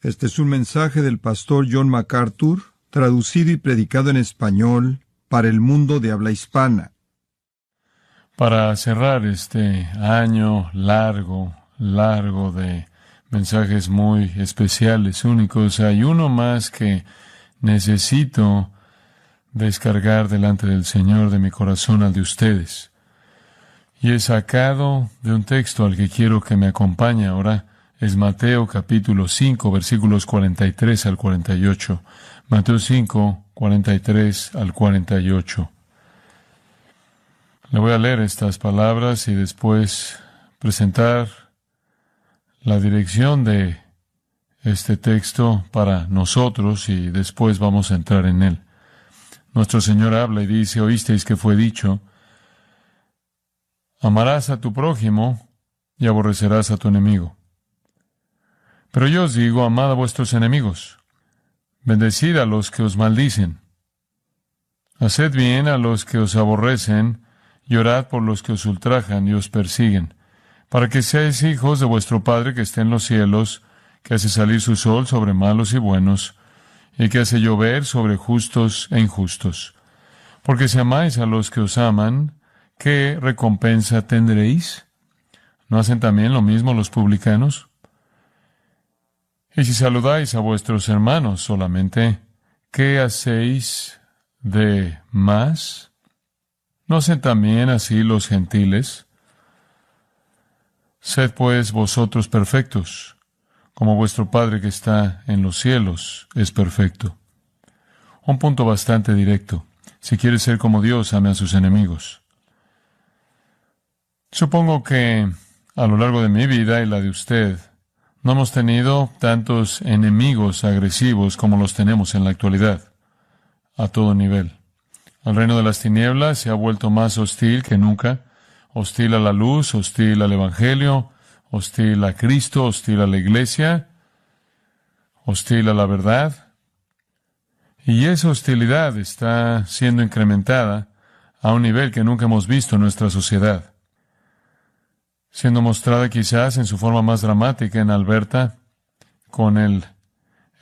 Este es un mensaje del pastor John MacArthur, traducido y predicado en español para el mundo de habla hispana. Para cerrar este año largo de mensajes muy especiales, únicos, hay uno más que necesito descargar delante del Señor de mi corazón al de ustedes. Y es sacado de un texto al que quiero que me acompañe ahora. Es Mateo capítulo 5, versículos 43 al 48. Mateo 5, 43 al 48. Le voy a leer estas palabras y después presentar la dirección de este texto para nosotros y después vamos a entrar en él. Nuestro Señor habla y dice: oísteis que fue dicho, amarás a tu prójimo y aborrecerás a tu enemigo. Pero yo os digo, amad a vuestros enemigos, bendecid a los que os maldicen, haced bien a los que os aborrecen, y orad por los que os ultrajan y os persiguen, para que seáis hijos de vuestro Padre que está en los cielos, que hace salir su sol sobre malos y buenos, y que hace llover sobre justos e injustos. Porque si amáis a los que os aman, ¿qué recompensa tendréis? ¿No hacen también lo mismo los publicanos? Y si saludáis a vuestros hermanos solamente, ¿qué hacéis de más? ¿No hacen también así los gentiles? Sed pues vosotros perfectos, como vuestro Padre que está en los cielos es perfecto. Un punto bastante directo. Si quiere ser como Dios, ame a sus enemigos. Supongo que a lo largo de mi vida y la de usted, no hemos tenido tantos enemigos agresivos como los tenemos en la actualidad, a todo nivel. El reino de las tinieblas se ha vuelto más hostil que nunca, hostil a la luz, hostil al Evangelio, hostil a Cristo, hostil a la Iglesia, hostil a la verdad. Y esa hostilidad está siendo incrementada a un nivel que nunca hemos visto en nuestra sociedad, siendo mostrada quizás en su forma más dramática en Alberta, con el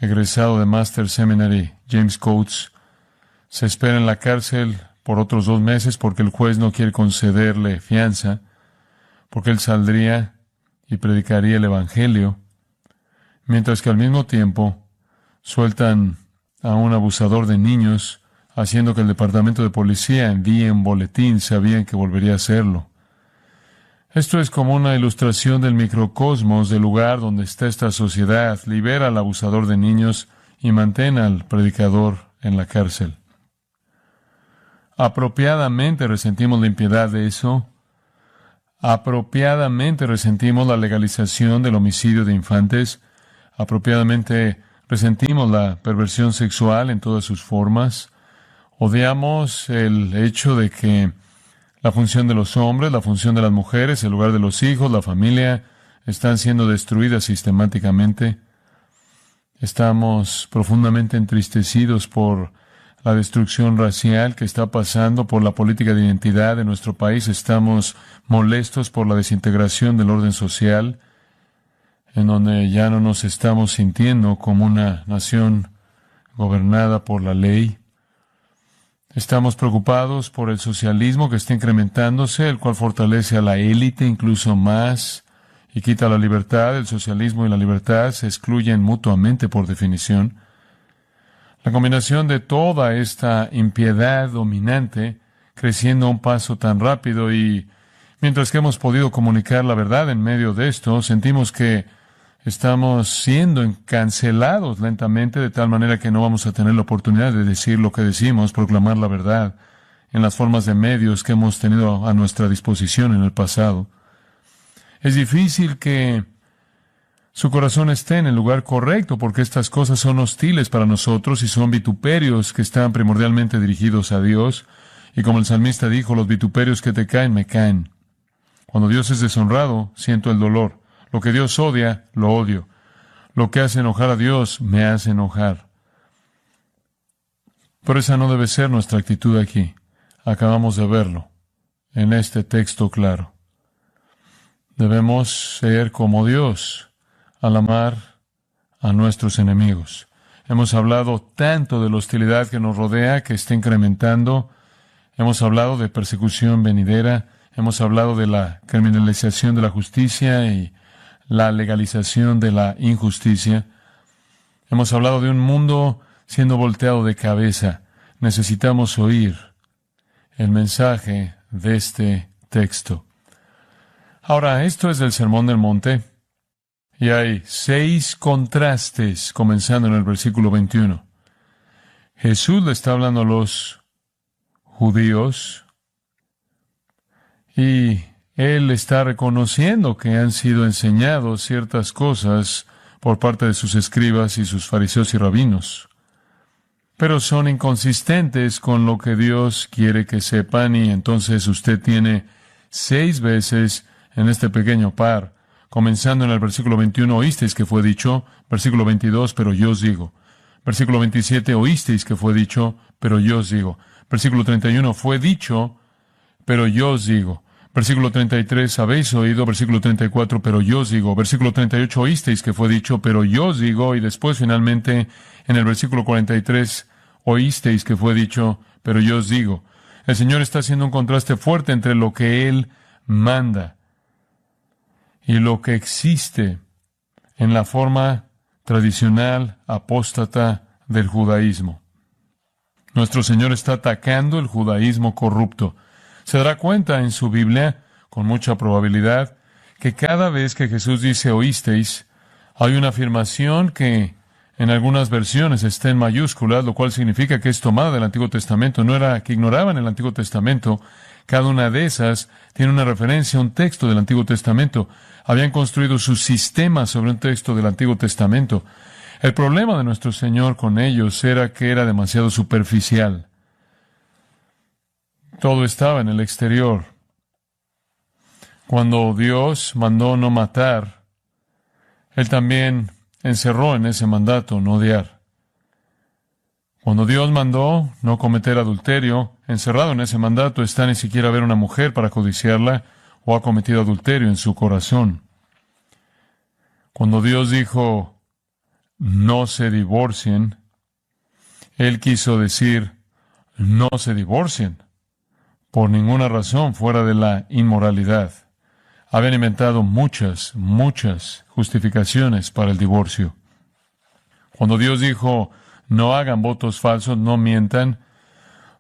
egresado de Master Seminary, James Coates. Se espera en la cárcel por otros 2 meses porque el juez no quiere concederle fianza, porque él saldría y predicaría el Evangelio, mientras que al mismo tiempo sueltan a un abusador de niños, haciendo que el departamento de policía envíe un boletín, sabían que volvería a hacerlo. Esto es como una ilustración del microcosmos del lugar donde está esta sociedad. Libera al abusador de niños y mantén al predicador en la cárcel. Apropiadamente resentimos la impiedad de eso. Apropiadamente resentimos la legalización del homicidio de infantes. Apropiadamente resentimos la perversión sexual en todas sus formas. Odiamos el hecho de que la función de los hombres, la función de las mujeres, el lugar de los hijos, la familia, están siendo destruidas sistemáticamente. Estamos profundamente entristecidos por la destrucción racial que está pasando, por la política de identidad de nuestro país. Estamos molestos por la desintegración del orden social, en donde ya no nos estamos sintiendo como una nación gobernada por la ley. Estamos preocupados por el socialismo que está incrementándose, el cual fortalece a la élite incluso más y quita la libertad. El socialismo y la libertad se excluyen mutuamente por definición. La combinación de toda esta impiedad dominante creciendo a un paso tan rápido, y mientras que hemos podido comunicar la verdad en medio de esto, sentimos que estamos siendo cancelados lentamente, de tal manera que no vamos a tener la oportunidad de decir lo que decimos, proclamar la verdad en las formas de medios que hemos tenido a nuestra disposición en el pasado. Es difícil que su corazón esté en el lugar correcto, porque estas cosas son hostiles para nosotros y son vituperios que están primordialmente dirigidos a Dios. Y como el salmista dijo, los vituperios que te caen, me caen. Cuando Dios es deshonrado, siento el dolor. Lo que Dios odia, lo odio. Lo que hace enojar a Dios, me hace enojar. Pero esa no debe ser nuestra actitud aquí. Acabamos de verlo en este texto claro. Debemos ser como Dios, al amar a nuestros enemigos. Hemos hablado tanto de la hostilidad que nos rodea, que está incrementando. Hemos hablado de persecución venidera. Hemos hablado de la criminalización de la justicia y la legalización de la injusticia. Hemos hablado de un mundo siendo volteado de cabeza. Necesitamos oír el mensaje de este texto. Ahora, esto es del Sermón del Monte, y hay 6 contrastes, comenzando en el versículo 21. Jesús le está hablando a los judíos, y Él está reconociendo que han sido enseñados ciertas cosas por parte de sus escribas y sus fariseos y rabinos, pero son inconsistentes con lo que Dios quiere que sepan, y entonces usted tiene 6 veces en este pequeño par, comenzando en el versículo 21, oísteis que fue dicho, versículo 22, pero yo os digo. Versículo 27, oísteis que fue dicho, pero yo os digo. Versículo 31, fue dicho, pero yo os digo. Versículo 33, habéis oído. Versículo 34, pero yo os digo. Versículo 38, oísteis que fue dicho, pero yo os digo. Y después, finalmente, en el versículo 43, oísteis que fue dicho, pero yo os digo. El Señor está haciendo un contraste fuerte entre lo que Él manda y lo que existe en la forma tradicional apóstata del judaísmo. Nuestro Señor está atacando el judaísmo corrupto. Se dará cuenta en su Biblia, con mucha probabilidad, que cada vez que Jesús dice oísteis, hay una afirmación que en algunas versiones está en mayúsculas, lo cual significa que es tomada del Antiguo Testamento. No era que ignoraban el Antiguo Testamento. Cada una de esas tiene una referencia a un texto del Antiguo Testamento. Habían construido su sistema sobre un texto del Antiguo Testamento. El problema de nuestro Señor con ellos era que era demasiado superficial. Todo estaba en el exterior. Cuando Dios mandó no matar, Él también encerró en ese mandato no odiar. Cuando Dios mandó no cometer adulterio, encerrado en ese mandato está ni siquiera ver una mujer para codiciarla, o ha cometido adulterio en su corazón. Cuando Dios dijo, no se divorcien, Él quiso decir, no se divorcien, por ninguna razón fuera de la inmoralidad. Habían inventado muchas justificaciones para el divorcio. Cuando Dios dijo, no hagan votos falsos, no mientan,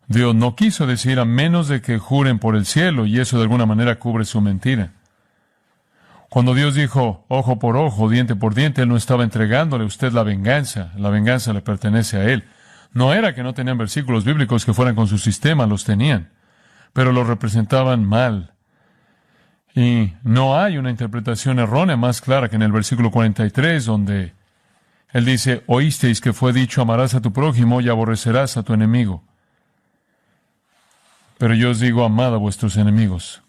Dios no quiso decir a menos de que juren por el cielo, y eso de alguna manera cubre su mentira. Cuando Dios dijo, ojo por ojo, diente por diente, Él no estaba entregándole a usted la venganza le pertenece a Él. No era que no tenían versículos bíblicos que fueran con su sistema, los tenían, pero los representaban mal. Y no hay una interpretación errónea más clara que en el versículo 43, donde Él dice, oísteis que fue dicho, amarás a tu prójimo y aborrecerás a tu enemigo. Pero yo os digo, amad a vuestros enemigos.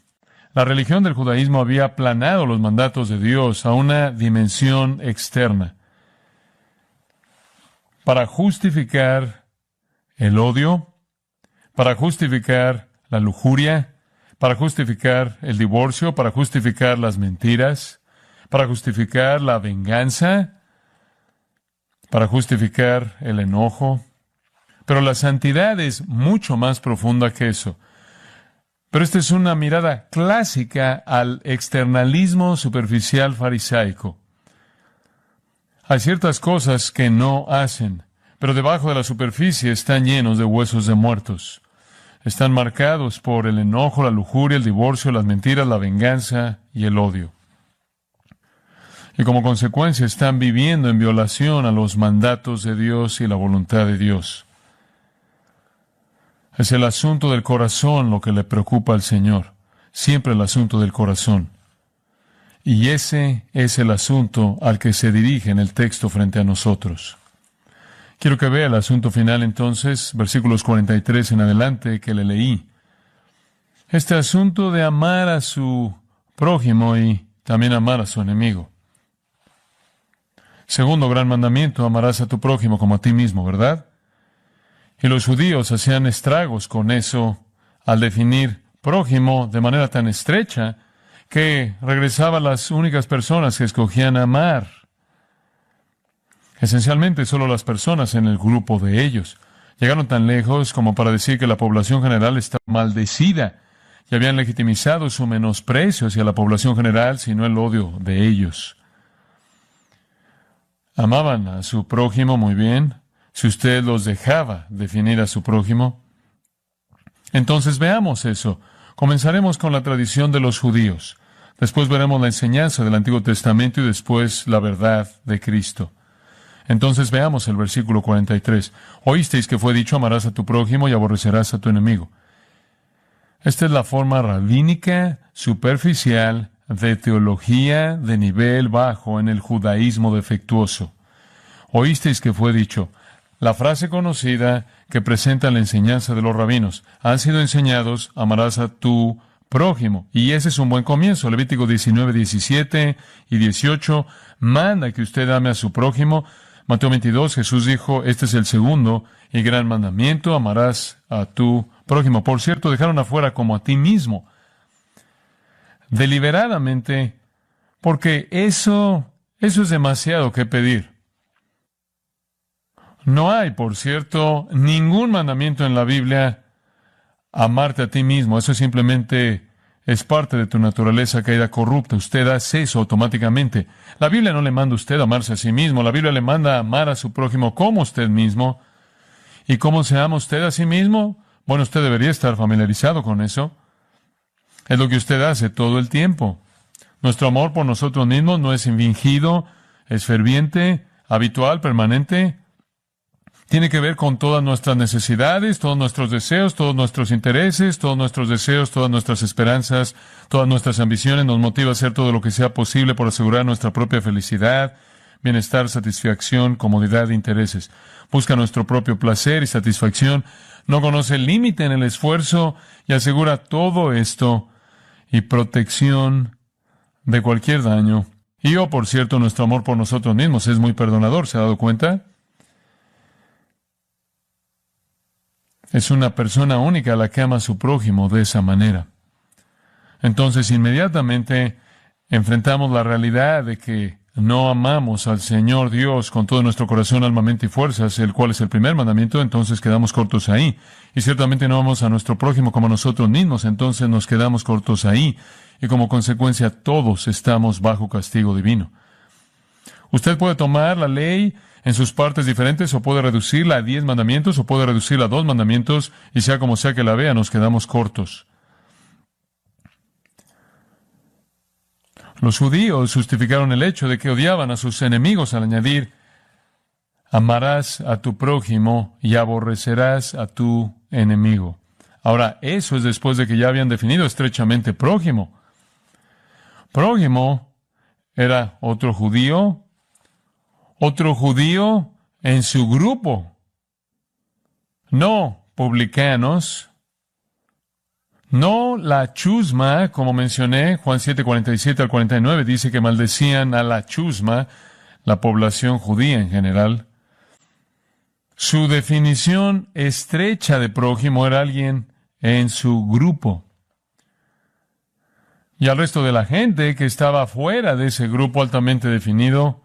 La religión del judaísmo había aplanado los mandatos de Dios a una dimensión externa para justificar el odio, para justificar la lujuria, para justificar el divorcio, para justificar las mentiras, para justificar la venganza, para justificar el enojo. Pero la santidad es mucho más profunda que eso. Pero esta es una mirada clásica al externalismo superficial farisaico. Hay ciertas cosas que no hacen, pero debajo de la superficie están llenos de huesos de muertos. Están marcados por el enojo, la lujuria, el divorcio, las mentiras, la venganza y el odio. Y como consecuencia están viviendo en violación a los mandatos de Dios y la voluntad de Dios. Es el asunto del corazón lo que le preocupa al Señor. Siempre el asunto del corazón. Y ese es el asunto al que se dirige en el texto frente a nosotros. Quiero que vea el asunto final entonces, versículos 43 en adelante que le leí. Este asunto de amar a su prójimo y también amar a su enemigo. Segundo gran mandamiento, amarás a tu prójimo como a ti mismo, ¿verdad? Y los judíos hacían estragos con eso al definir prójimo de manera tan estrecha que regresaban las únicas personas que escogían amar. Esencialmente, solo las personas en el grupo de ellos. Llegaron tan lejos como para decir que la población general está maldecida y habían legitimizado su menosprecio hacia la población general, sino el odio de ellos. Amaban a su prójimo muy bien. Si usted los dejaba definir a su prójimo. Entonces veamos eso. Comenzaremos con la tradición de los judíos. Después veremos la enseñanza del Antiguo Testamento y después la verdad de Cristo. Entonces veamos el versículo 43. Oísteis que fue dicho, amarás a tu prójimo y aborrecerás a tu enemigo. Esta es la forma rabínica, superficial, de teología de nivel bajo en el judaísmo defectuoso. Oísteis que fue dicho. La frase conocida que presenta la enseñanza de los rabinos. Han sido enseñados, amarás a tu prójimo. Y ese es un buen comienzo. Levítico 19, 17 y 18 manda que usted ame a su prójimo. Mateo 22, Jesús dijo, este es el segundo y gran mandamiento, amarás a tu prójimo. Por cierto, dejaron afuera como a ti mismo. Deliberadamente, porque eso es demasiado que pedir. No hay, por cierto, ningún mandamiento en la Biblia amarte a ti mismo. Eso simplemente es parte de tu naturaleza caída corrupta. Usted hace eso automáticamente. La Biblia no le manda a usted a amarse a sí mismo. La Biblia le manda a amar a su prójimo como usted mismo. ¿Y cómo se ama usted a sí mismo? Bueno, usted debería estar familiarizado con eso. Es lo que usted hace todo el tiempo. Nuestro amor por nosotros mismos no es fingido, es ferviente, habitual, permanente. Tiene que ver con todas nuestras necesidades, todos nuestros deseos, todos nuestros intereses, todos nuestros deseos, todas nuestras esperanzas, todas nuestras ambiciones. Nos motiva a hacer todo lo que sea posible por asegurar nuestra propia felicidad, bienestar, satisfacción, comodidad e intereses. Busca nuestro propio placer y satisfacción. No conoce el límite en el esfuerzo y asegura todo esto y protección de cualquier daño. Y por cierto, nuestro amor por nosotros mismos es muy perdonador. ¿Se ha dado cuenta? Es una persona única la que ama a su prójimo de esa manera. Entonces, inmediatamente enfrentamos la realidad de que no amamos al Señor Dios con todo nuestro corazón, alma, mente y fuerzas, el cual es el primer mandamiento, entonces quedamos cortos ahí. Y ciertamente no amamos a nuestro prójimo como a nosotros mismos, entonces nos quedamos cortos ahí. Y como consecuencia, todos estamos bajo castigo divino. Usted puede tomar la ley en sus partes diferentes, o puede reducirla a 10 mandamientos, o puede reducirla a 2 mandamientos, y sea como sea que la vea, nos quedamos cortos. Los judíos justificaron el hecho de que odiaban a sus enemigos al añadir, amarás a tu prójimo y aborrecerás a tu enemigo. Ahora, eso es después de que ya habían definido estrechamente prójimo. Prójimo era otro judío en su grupo. No publicanos, no la chusma, como mencioné, Juan 7, 47 al 49, dice que maldecían a la chusma, la población judía en general. Su definición estrecha de prójimo era alguien en su grupo. Y al resto de la gente que estaba fuera de ese grupo altamente definido,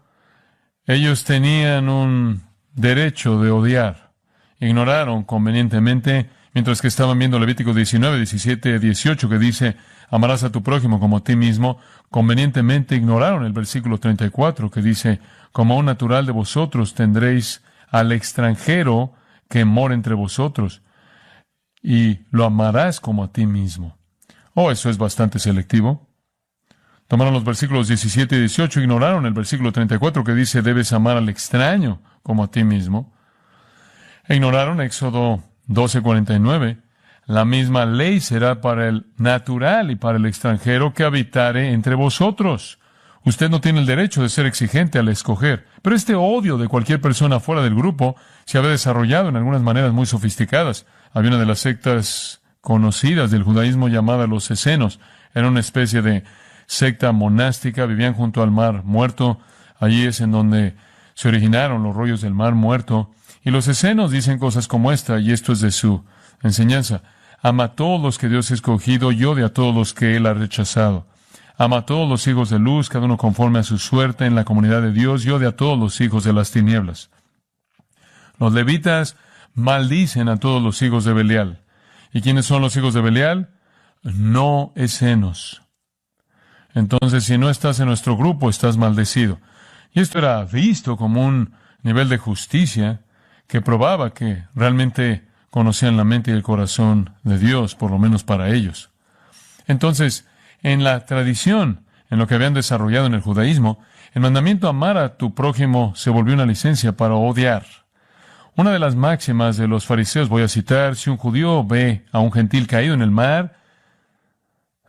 ellos tenían un derecho de odiar. Ignoraron convenientemente, mientras que estaban viendo Levítico 19, 17, 18, que dice, amarás a tu prójimo como a ti mismo, convenientemente ignoraron el versículo 34, que dice, como un natural de vosotros tendréis al extranjero que mora entre vosotros, y lo amarás como a ti mismo. Eso es bastante selectivo. Tomaron los versículos 17 y 18, ignoraron el versículo 34 que dice, debes amar al extraño como a ti mismo. Ignoraron Éxodo 12:49. La misma ley será para el natural y para el extranjero que habitare entre vosotros. Usted no tiene el derecho de ser exigente al escoger. Pero este odio de cualquier persona fuera del grupo se había desarrollado en algunas maneras muy sofisticadas. Había una de las sectas conocidas del judaísmo llamada los esenos. Era una especie de secta monástica, vivían junto al Mar Muerto. Allí es en donde se originaron los rollos del Mar Muerto. Y los esenos dicen cosas como esta, y esto es de su enseñanza. Ama a todos los que Dios ha escogido y odia a todos los que Él ha rechazado. Ama a todos los hijos de luz, cada uno conforme a su suerte en la comunidad de Dios, y odia a todos los hijos de las tinieblas. Los levitas maldicen a todos los hijos de Belial. ¿Y quiénes son los hijos de Belial? No escenos. Entonces, si no estás en nuestro grupo, estás maldecido. Y esto era visto como un nivel de justicia que probaba que realmente conocían la mente y el corazón de Dios, por lo menos para ellos. Entonces, en la tradición, en lo que habían desarrollado en el judaísmo, el mandamiento amar a tu prójimo se volvió una licencia para odiar. Una de las máximas de los fariseos, voy a citar, si un judío ve a un gentil caído en el mar,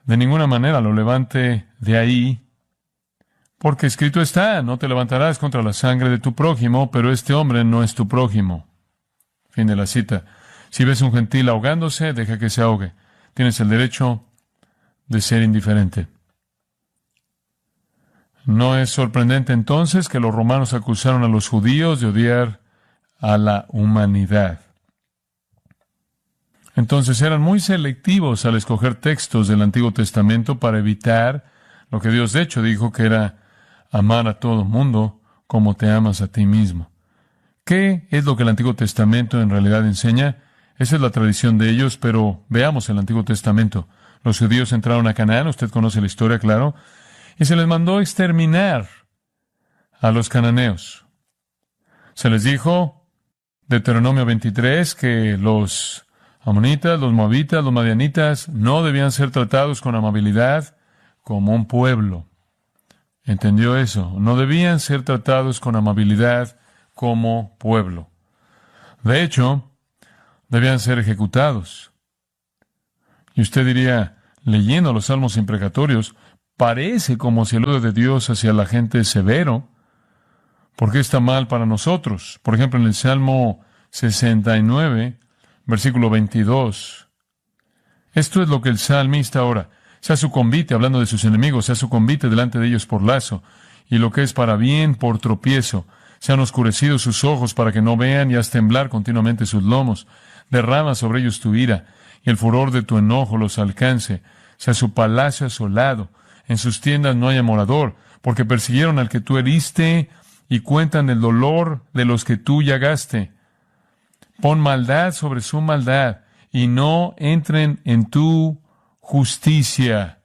de ninguna manera lo levante de ahí, porque escrito está, no te levantarás contra la sangre de tu prójimo, pero este hombre no es tu prójimo. Fin de la cita. Si ves un gentil ahogándose, deja que se ahogue. Tienes el derecho de ser indiferente. No es sorprendente entonces que los romanos acusaron a los judíos de odiar a la humanidad. Entonces eran muy selectivos al escoger textos del Antiguo Testamento para evitar lo que Dios de hecho dijo que era amar a todo mundo como te amas a ti mismo. ¿Qué es lo que el Antiguo Testamento en realidad enseña? Esa es la tradición de ellos, pero veamos el Antiguo Testamento. Los judíos entraron a Canaán, usted conoce la historia, claro, y se les mandó exterminar a los cananeos. Se les dijo, Deuteronomio 23, que los amonitas, los moabitas, los madianitas no debían ser tratados con amabilidad como un pueblo. ¿Entendió eso? No debían ser tratados con amabilidad como pueblo. De hecho, debían ser ejecutados. Y usted diría, leyendo los salmos imprecatorios, parece como si el odio de Dios hacia la gente es severo. ¿Por qué está mal para nosotros? Por ejemplo, en el Salmo 69, versículo 22. Esto es lo que el salmista ora. Sea su convite, hablando de sus enemigos, sea su convite delante de ellos por lazo, y lo que es para bien por tropiezo. Sean oscurecidos sus ojos para que no vean y haz temblar continuamente sus lomos. Derrama sobre ellos tu ira, y el furor de tu enojo los alcance. Sea su palacio asolado, en sus tiendas no haya morador, porque persiguieron al que tú heriste y cuentan el dolor de los que tú llagaste. Pon maldad sobre su maldad, y no entren en tu justicia.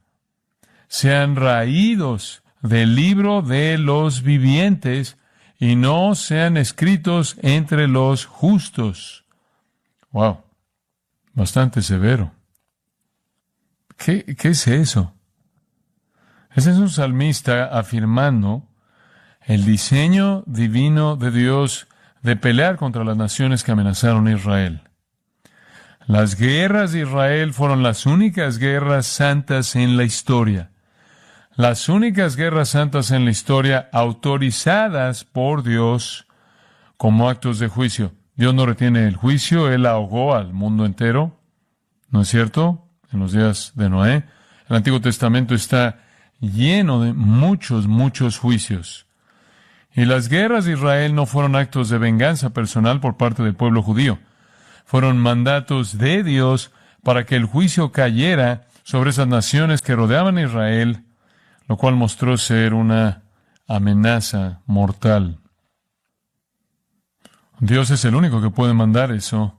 Sean raídos del libro de los vivientes, y no sean escritos entre los justos. Wow, bastante severo. ¿Qué es eso? Ese es un salmista afirmando el diseño divino de Dios de pelear contra las naciones que amenazaron a Israel. Las guerras de Israel fueron las únicas guerras santas en la historia. Las únicas guerras santas en la historia autorizadas por Dios como actos de juicio. Dios no retiene el juicio, Él ahogó al mundo entero. ¿No es cierto? En los días de Noé. El Antiguo Testamento está lleno de muchos juicios. Y las guerras de Israel no fueron actos de venganza personal por parte del pueblo judío. Fueron mandatos de Dios para que el juicio cayera sobre esas naciones que rodeaban a Israel, lo cual mostró ser una amenaza mortal. Dios es el único que puede mandar eso,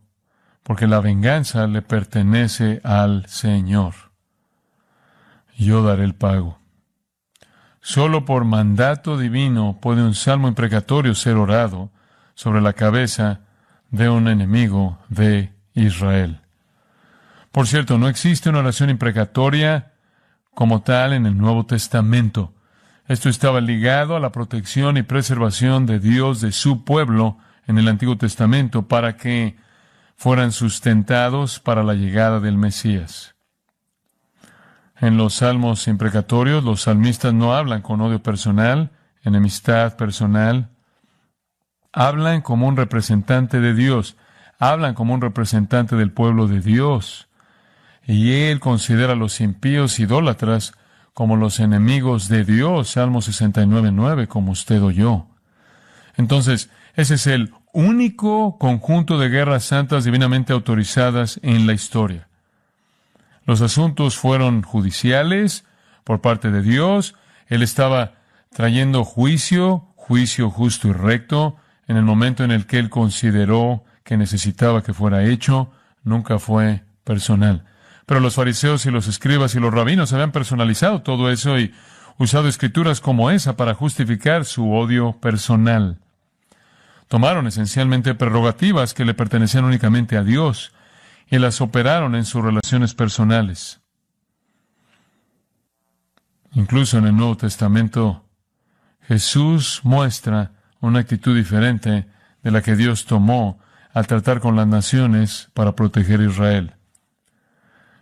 porque la venganza le pertenece al Señor. Yo daré el pago. Solo por mandato divino puede un salmo imprecatorio ser orado sobre la cabeza de un enemigo de Israel. Por cierto, no existe una oración imprecatoria como tal en el Nuevo Testamento. Esto estaba ligado a la protección y preservación de Dios de su pueblo en el Antiguo Testamento para que fueran sustentados para la llegada del Mesías. En los salmos imprecatorios, los salmistas no hablan con odio personal, enemistad personal. Hablan como un representante de Dios. Hablan como un representante del pueblo de Dios. Y Él considera a los impíos idólatras como los enemigos de Dios. Salmo 69:9, como usted o yo. Entonces, ese es el único conjunto de guerras santas divinamente autorizadas en la historia. Los asuntos fueron judiciales, por parte de Dios. Él estaba trayendo juicio justo y recto, en el momento en el que él consideró que necesitaba que fuera hecho. Nunca fue personal. Pero los fariseos y los escribas y los rabinos habían personalizado todo eso y usado escrituras como esa para justificar su odio personal. Tomaron esencialmente prerrogativas que le pertenecían únicamente a Dios y las operaron en sus relaciones personales. Incluso en el Nuevo Testamento, Jesús muestra una actitud diferente de la que Dios tomó al tratar con las naciones para proteger a Israel.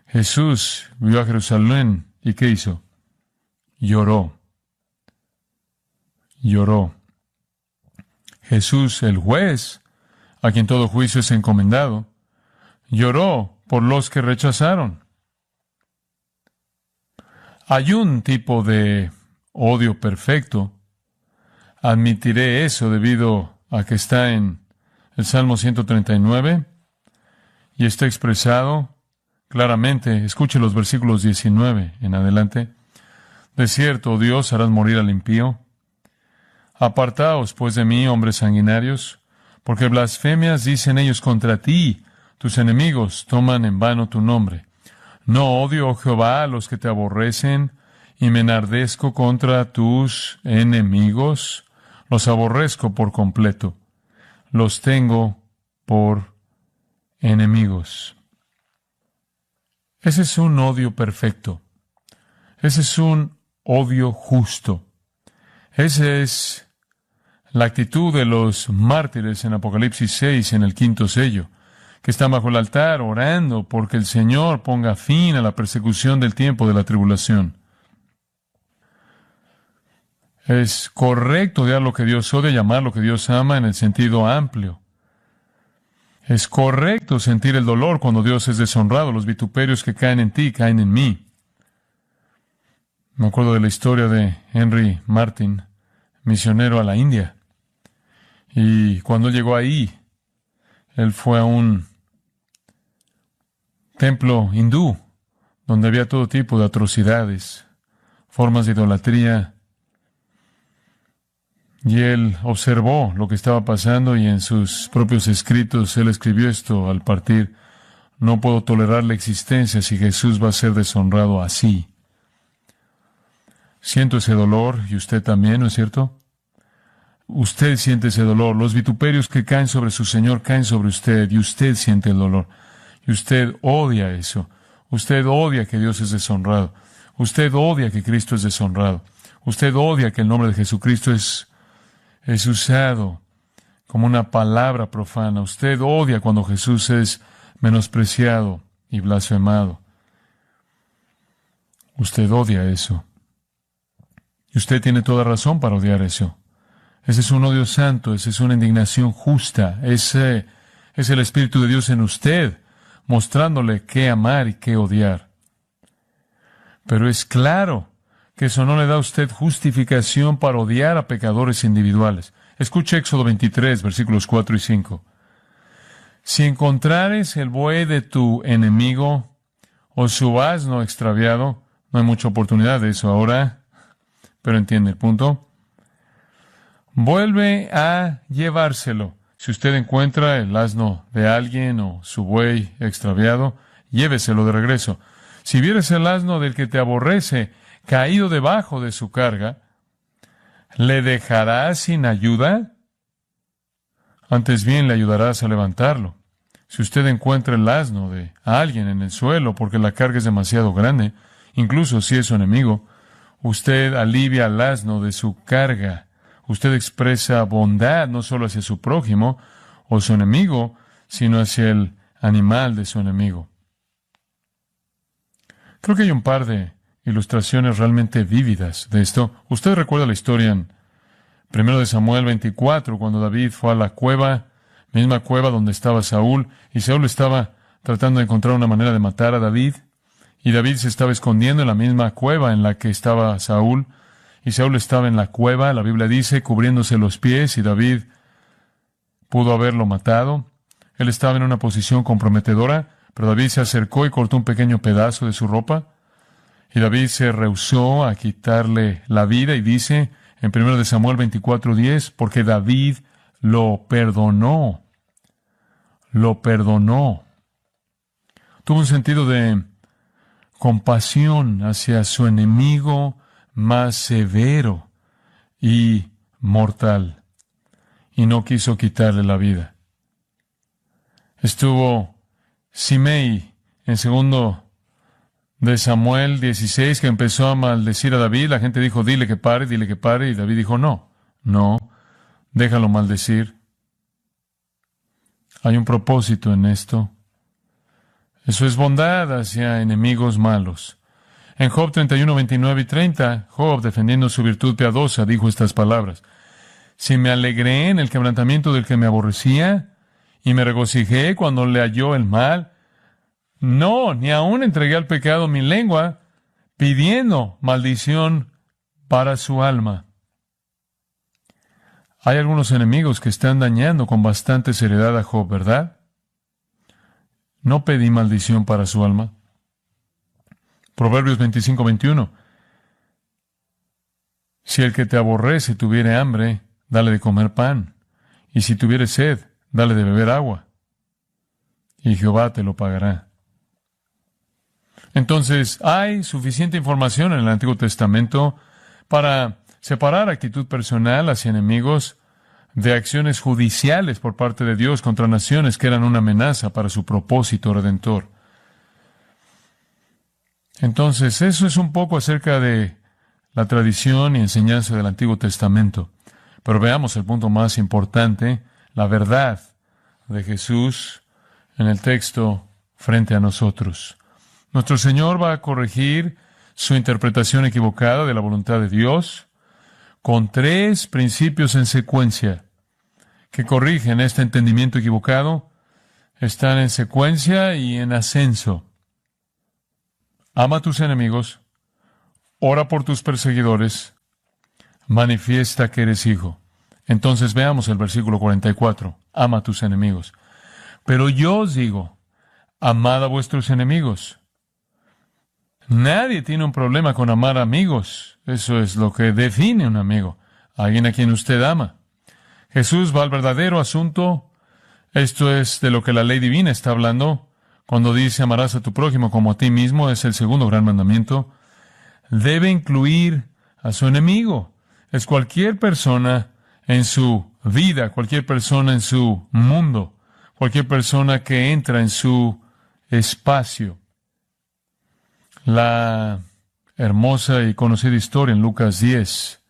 Jesús vio a Jerusalén y ¿qué hizo? Lloró. Lloró. Jesús, el juez, a quien todo juicio es encomendado, lloró por los que rechazaron. Hay un tipo de odio perfecto. Admitiré eso debido a que está en el Salmo 139 y está expresado claramente. Escuche los versículos 19 en adelante. De cierto, oh Dios, harás morir al impío. Apartaos, pues, de mí, hombres sanguinarios, porque blasfemias dicen ellos contra ti. Tus enemigos toman en vano tu nombre. No odio, oh Jehová, a los que te aborrecen, y me enardezco contra tus enemigos. Los aborrezco por completo. Los tengo por enemigos. Ese es un odio perfecto. Ese es un odio justo. Esa es la actitud de los mártires en Apocalipsis 6, en el quinto sello, que están bajo el altar orando porque el Señor ponga fin a la persecución del tiempo de la tribulación. Es correcto odiar lo que Dios odia, llamar lo que Dios ama en el sentido amplio. Es correcto sentir el dolor cuando Dios es deshonrado. Los vituperios que caen en ti, caen en mí. Me acuerdo de la historia de Henry Martyn, misionero a la India. Y cuando él llegó ahí, él fue a un templo hindú, donde había todo tipo de atrocidades, formas de idolatría. Y él observó lo que estaba pasando y en sus propios escritos él escribió esto al partir: no puedo tolerar la existencia si Jesús va a ser deshonrado así. Siento ese dolor, y usted también, ¿no es cierto? Usted siente ese dolor. Los vituperios que caen sobre su Señor caen sobre usted, y usted siente el dolor. Y usted odia eso. Usted odia que Dios es deshonrado. Usted odia que Cristo es deshonrado. Usted odia que el nombre de Jesucristo es usado como una palabra profana. Usted odia cuando Jesús es menospreciado y blasfemado. Usted odia eso. Y usted tiene toda razón para odiar eso. Ese es un odio santo, esa es una indignación justa. Ese es el Espíritu de Dios en usted, mostrándole qué amar y qué odiar. Pero es claro que eso no le da a usted justificación para odiar a pecadores individuales. Escuche Éxodo 23, versículos 4 y 5. Si encontrares el buey de tu enemigo o su asno extraviado, no hay mucha oportunidad de eso ahora, pero entiende el punto. Vuelve a llevárselo. Si usted encuentra el asno de alguien o su buey extraviado, lléveselo de regreso. Si vieres el asno del que te aborrece caído debajo de su carga, ¿le dejarás sin ayuda? Antes bien le ayudarás a levantarlo. Si usted encuentra el asno de alguien en el suelo porque la carga es demasiado grande, incluso si es su enemigo, usted alivia al asno de su carga. Usted expresa bondad no solo hacia su prójimo o su enemigo, sino hacia el animal de su enemigo. Creo que hay un par de ilustraciones realmente vívidas de esto. Usted recuerda la historia en 1 Samuel 24, cuando David fue a la cueva, misma cueva donde estaba Saúl, y Saúl estaba tratando de encontrar una manera de matar a David, y David se estaba escondiendo en la misma cueva en la que estaba Saúl, y Saúl estaba en la cueva, la Biblia dice, cubriéndose los pies, y David pudo haberlo matado. Él estaba en una posición comprometedora, pero David se acercó y cortó un pequeño pedazo de su ropa, Y David se rehusó a quitarle la vida y dice en 1 Samuel 24:10, porque David lo perdonó. Lo perdonó. Tuvo un sentido de compasión hacia su enemigo más severo y mortal, y no quiso quitarle la vida. Estuvo Simei en 2 de Samuel 16, que empezó a maldecir a David. La gente dijo, dile que pare, y David dijo, no, déjalo maldecir. Hay un propósito en esto. Eso es bondad hacia enemigos malos. En Job 31, 29 y 30, Job, defendiendo su virtud piadosa, dijo estas palabras: si me alegré en el quebrantamiento del que me aborrecía, y me regocijé cuando le halló el mal, no, ni aún entregué al pecado mi lengua, pidiendo maldición para su alma. Hay algunos enemigos que están dañando con bastante seriedad a Job, ¿verdad? No pedí maldición para su alma. Proverbios 25, 21. Si el que te aborrece tuviere hambre, dale de comer pan, y si tuviere sed, dale de beber agua, y Jehová te lo pagará. Entonces, hay suficiente información en el Antiguo Testamento para separar actitud personal hacia enemigos de acciones judiciales por parte de Dios contra naciones que eran una amenaza para su propósito redentor. Entonces, eso es un poco acerca de la tradición y enseñanza del Antiguo Testamento. Pero veamos el punto más importante, la verdad de Jesús en el texto frente a nosotros. Nuestro Señor va a corregir su interpretación equivocada de la voluntad de Dios con 3 principios en secuencia que corrigen este entendimiento equivocado. Están en secuencia y en ascenso. Ama a tus enemigos, ora por tus perseguidores, manifiesta que eres hijo. Entonces veamos el versículo 44. Ama a tus enemigos. Pero yo os digo, amad a vuestros enemigos. Nadie tiene un problema con amar amigos. Eso es lo que define un amigo. Alguien a quien usted ama. Jesús va al verdadero asunto. Esto es de lo que la ley divina está hablando. Cuando dice amarás a tu prójimo como a ti mismo, es el segundo gran mandamiento. Debe incluir a su enemigo. Es cualquier persona en su vida, cualquier persona en su mundo, cualquier persona que entra en su espacio. La hermosa y conocida historia en Lucas 10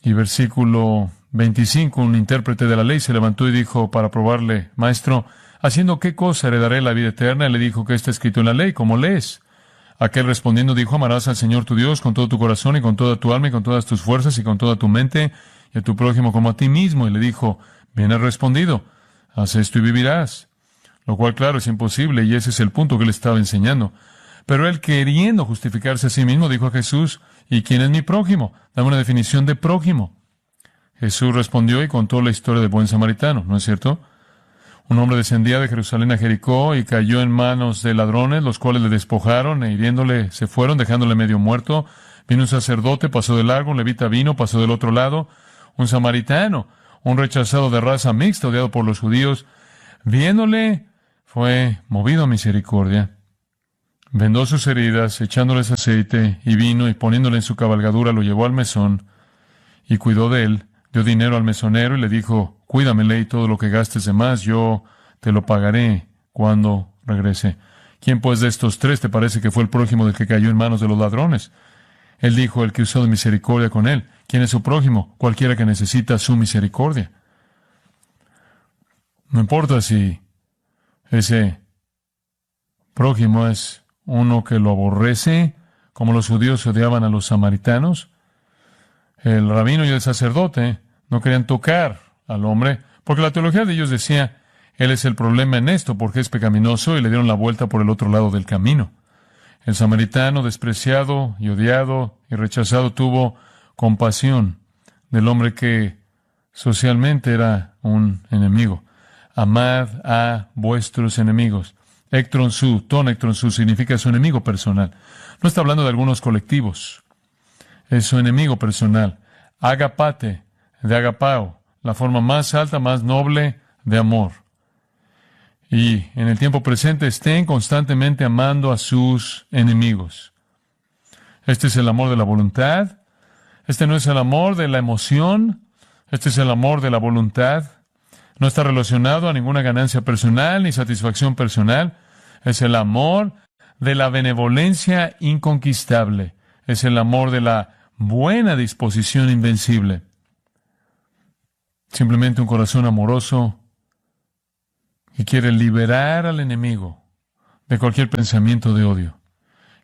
y versículo 25, un intérprete de la ley se levantó y dijo para probarle, Maestro, ¿haciendo qué cosa heredaré la vida eterna? Él le dijo, ¿qué está escrito en la ley? ¿Cómo lees? Aquel respondiendo dijo, amarás al Señor tu Dios con todo tu corazón y con toda tu alma y con todas tus fuerzas y con toda tu mente y a tu prójimo como a ti mismo. Y le dijo, bien has respondido, haz esto y vivirás. Lo cual, claro, es imposible y ese es el punto que él estaba enseñando. Pero él, queriendo justificarse a sí mismo, dijo a Jesús, ¿y quién es mi prójimo? Dame una definición de prójimo. Jesús respondió y contó la historia del buen samaritano, ¿no es cierto? Un hombre descendía de Jerusalén a Jericó y cayó en manos de ladrones, los cuales le despojaron e hiriéndole se fueron, dejándole medio muerto. Vino un sacerdote, pasó de largo, un levita vino, pasó del otro lado. Un samaritano, un rechazado de raza mixta, odiado por los judíos, viéndole, fue movido a misericordia. Vendó sus heridas, echándoles aceite y vino, y poniéndole en su cabalgadura, lo llevó al mesón y cuidó de él. Dio dinero al mesonero y le dijo, cuídamele y todo lo que gastes de más, yo te lo pagaré cuando regrese. ¿Quién pues de estos 3 te parece que fue el prójimo del que cayó en manos de los ladrones? Él dijo, el que usó de misericordia con él. ¿Quién es su prójimo? Cualquiera que necesita su misericordia. No importa si ese prójimo es uno que lo aborrece, como los judíos odiaban a los samaritanos. El rabino y el sacerdote no querían tocar al hombre, porque la teología de ellos decía, él es el problema en esto, porque es pecaminoso, y le dieron la vuelta por el otro lado del camino. El samaritano, despreciado y odiado y rechazado, tuvo compasión del hombre que socialmente era un enemigo. Amad a vuestros enemigos. Ectron su, ton ectron su, significa su enemigo personal. No está hablando de algunos colectivos. Es su enemigo personal. Agapate, de agapao, la forma más alta, más noble de amor. Y en el tiempo presente estén constantemente amando a sus enemigos. Este es el amor de la voluntad. Este no es el amor de la emoción. Este es el amor de la voluntad. No está relacionado a ninguna ganancia personal ni satisfacción personal. Es el amor de la benevolencia inconquistable. Es el amor de la buena disposición invencible. Simplemente un corazón amoroso que quiere liberar al enemigo de cualquier pensamiento de odio.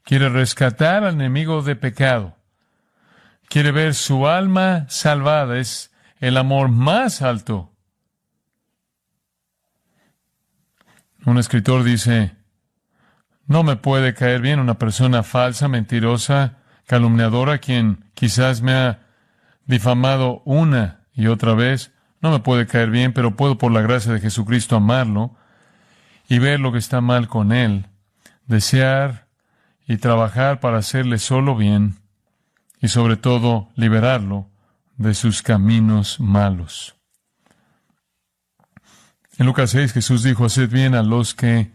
Quiere rescatar al enemigo de pecado. Quiere ver su alma salvada. Es el amor más alto. Un escritor dice, no me puede caer bien una persona falsa, mentirosa, calumniadora, quien quizás me ha difamado una y otra vez. No me puede caer bien, pero puedo por la gracia de Jesucristo amarlo y ver lo que está mal con él, desear y trabajar para hacerle solo bien y sobre todo liberarlo de sus caminos malos. En Lucas 6 Jesús dijo, haced bien a los que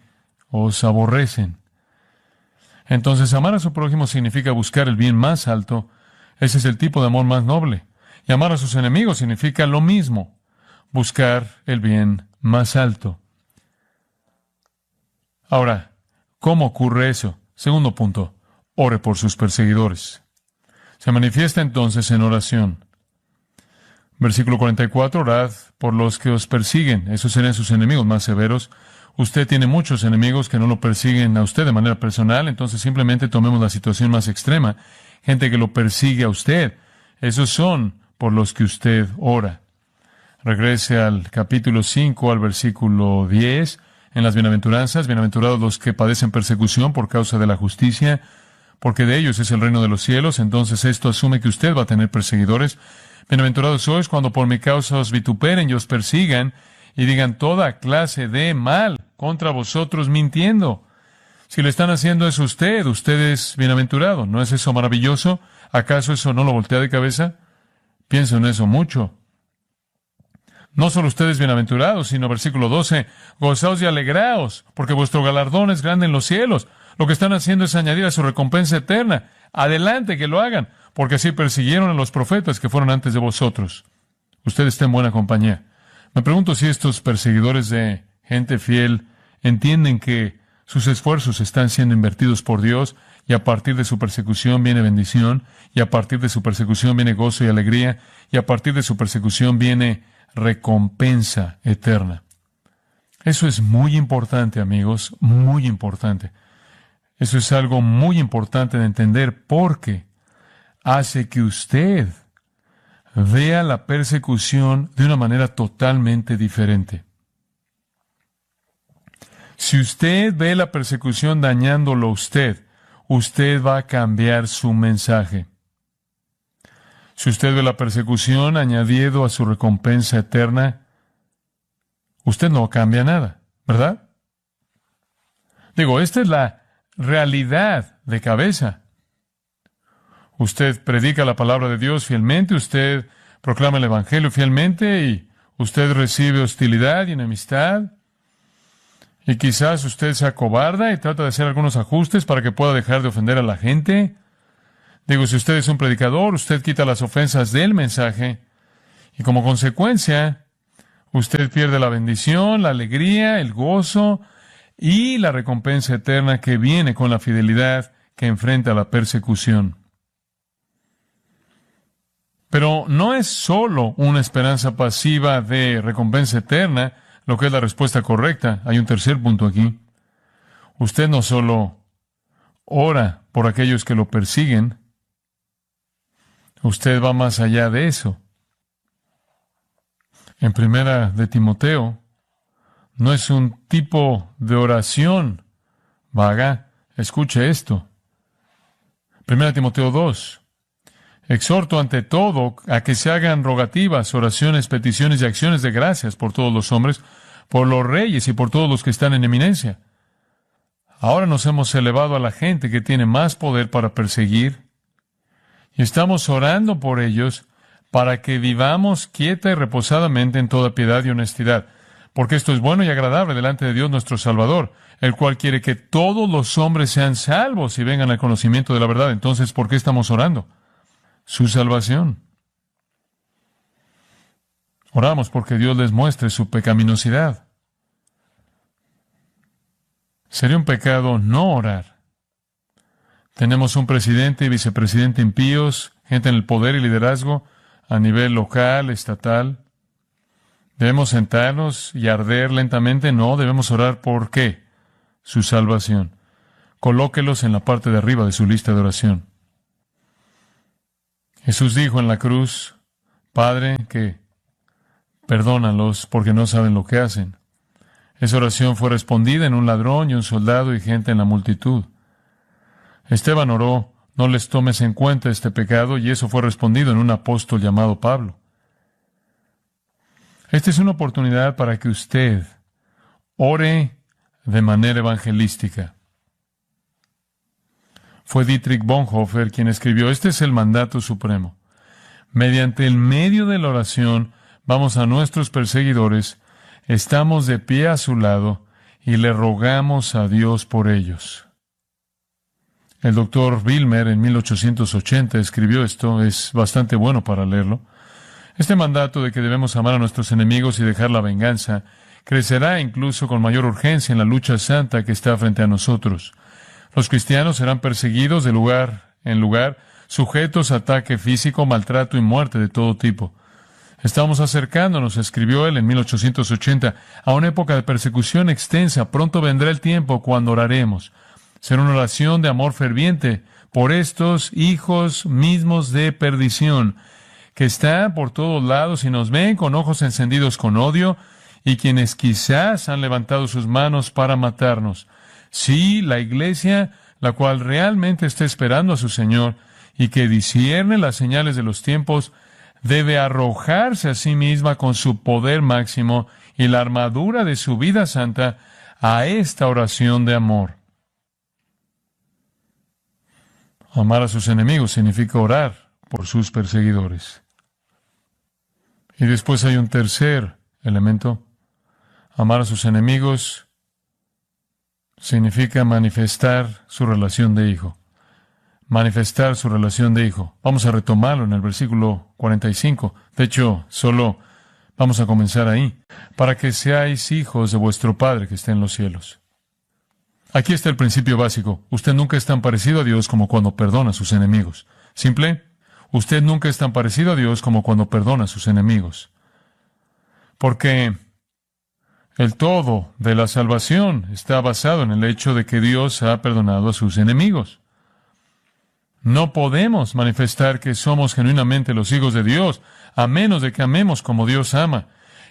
os aborrecen. Entonces amar a su prójimo significa buscar el bien más alto. Ese es el tipo de amor más noble. Y amar a sus enemigos significa lo mismo, buscar el bien más alto. Ahora, ¿cómo ocurre eso? Segundo punto, ore por sus perseguidores. Se manifiesta entonces en oración. Versículo 44, orad por los que os persiguen. Esos serán sus enemigos más severos. Usted tiene muchos enemigos que no lo persiguen a usted de manera personal, entonces simplemente tomemos la situación más extrema. Gente que lo persigue a usted. Esos son por los que usted ora. Regrese al capítulo 5, al versículo 10, en las bienaventuranzas. Bienaventurados los que padecen persecución por causa de la justicia, porque de ellos es el reino de los cielos. Entonces esto asume que usted va a tener perseguidores. Bienaventurados sois cuando por mi causa os vituperen y os persigan y digan toda clase de mal contra vosotros mintiendo. Si le están haciendo eso a usted, usted es bienaventurado. ¿No es eso maravilloso? ¿Acaso eso no lo voltea de cabeza? Pienso en eso mucho. No solo ustedes bienaventurados, sino versículo 12, gozaos y alegraos, porque vuestro galardón es grande en los cielos. Lo que están haciendo es añadir a su recompensa eterna. Adelante, que lo hagan, porque así persiguieron a los profetas que fueron antes de vosotros. Usted está en buena compañía. Me pregunto si estos perseguidores de gente fiel entienden que sus esfuerzos están siendo invertidos por Dios, y a partir de su persecución viene bendición, y a partir de su persecución viene gozo y alegría, y a partir de su persecución viene recompensa eterna. Eso es muy importante, amigos, muy importante. Eso es algo muy importante de entender porque hace que usted vea la persecución de una manera totalmente diferente. Si usted ve la persecución dañándolo a usted, usted va a cambiar su mensaje. Si usted ve la persecución añadido a su recompensa eterna, usted no cambia nada, ¿verdad? Digo, esta es la realidad de cabeza. Usted predica la palabra de Dios fielmente, usted proclama el Evangelio fielmente y usted recibe hostilidad y enemistad. Y quizás usted se acobarda y trata de hacer algunos ajustes para que pueda dejar de ofender a la gente. Digo, si usted es un predicador, usted quita las ofensas del mensaje y como consecuencia, usted pierde la bendición, la alegría, el gozo y la recompensa eterna que viene con la fidelidad que enfrenta la persecución. Pero no es solo una esperanza pasiva de recompensa eterna lo que es la respuesta correcta. Hay un tercer punto aquí. Usted no solo ora por aquellos que lo persiguen, usted va más allá de eso. En Primera de Timoteo, no es un tipo de oración vaga. Escuche esto. Primera de Timoteo 2. Exhorto ante todo a que se hagan rogativas, oraciones, peticiones y acciones de gracias por todos los hombres, por los reyes y por todos los que están en eminencia. Ahora nos hemos elevado a la gente que tiene más poder para perseguir y estamos orando por ellos para que vivamos quieta y reposadamente en toda piedad y honestidad, porque esto es bueno y agradable delante de Dios nuestro Salvador, el cual quiere que todos los hombres sean salvos y vengan al conocimiento de la verdad. Entonces, ¿por qué estamos orando? Su salvación. Oramos porque Dios les muestre su pecaminosidad. Sería un pecado no orar. Tenemos un presidente y vicepresidente impíos, gente en el poder y liderazgo a nivel local, estatal. ¿Debemos sentarnos y arder lentamente? No, debemos orar. ¿Por qué? Su salvación. Colóquelos en la parte de arriba de su lista de oración. Jesús dijo en la cruz, Padre, que perdónalos porque no saben lo que hacen. Esa oración fue respondida en un ladrón y un soldado y gente en la multitud. Esteban oró, no les tomes en cuenta este pecado, y eso fue respondido en un apóstol llamado Pablo. Esta es una oportunidad para que usted ore de manera evangelística. Fue Dietrich Bonhoeffer quien escribió, este es el mandato supremo. Mediante el medio de la oración, vamos a nuestros perseguidores, estamos de pie a su lado y le rogamos a Dios por ellos. El doctor Wilmer en 1880 escribió esto, es bastante bueno para leerlo. Este mandato de que debemos amar a nuestros enemigos y dejar la venganza crecerá incluso con mayor urgencia en la lucha santa que está frente a nosotros. Los cristianos serán perseguidos de lugar en lugar, sujetos a ataque físico, maltrato y muerte de todo tipo. Estamos acercándonos, escribió él en 1880, a una época de persecución extensa. Pronto vendrá el tiempo cuando oraremos. Será una oración de amor ferviente por estos hijos mismos de perdición, que están por todos lados y nos ven con ojos encendidos con odio, y quienes quizás han levantado sus manos para matarnos. Sí, la iglesia, la cual realmente está esperando a su Señor y que discierne las señales de los tiempos, debe arrojarse a sí misma con su poder máximo y la armadura de su vida santa a esta oración de amor. Amar a sus enemigos significa orar por sus perseguidores. Y después hay un tercer elemento. Amar a sus enemigos significa manifestar su relación de hijo. Manifestar su relación de hijo. Vamos a retomarlo en el versículo 45. De hecho, solo vamos a comenzar ahí. Para que seáis hijos de vuestro Padre que está en los cielos. Aquí está el principio básico. Usted nunca es tan parecido a Dios como cuando perdona a sus enemigos. Simple, usted nunca es tan parecido a Dios como cuando perdona a sus enemigos. Porque el todo de la salvación está basado en el hecho de que Dios ha perdonado a sus enemigos. No podemos manifestar que somos genuinamente los hijos de Dios, a menos de que amemos como Dios ama.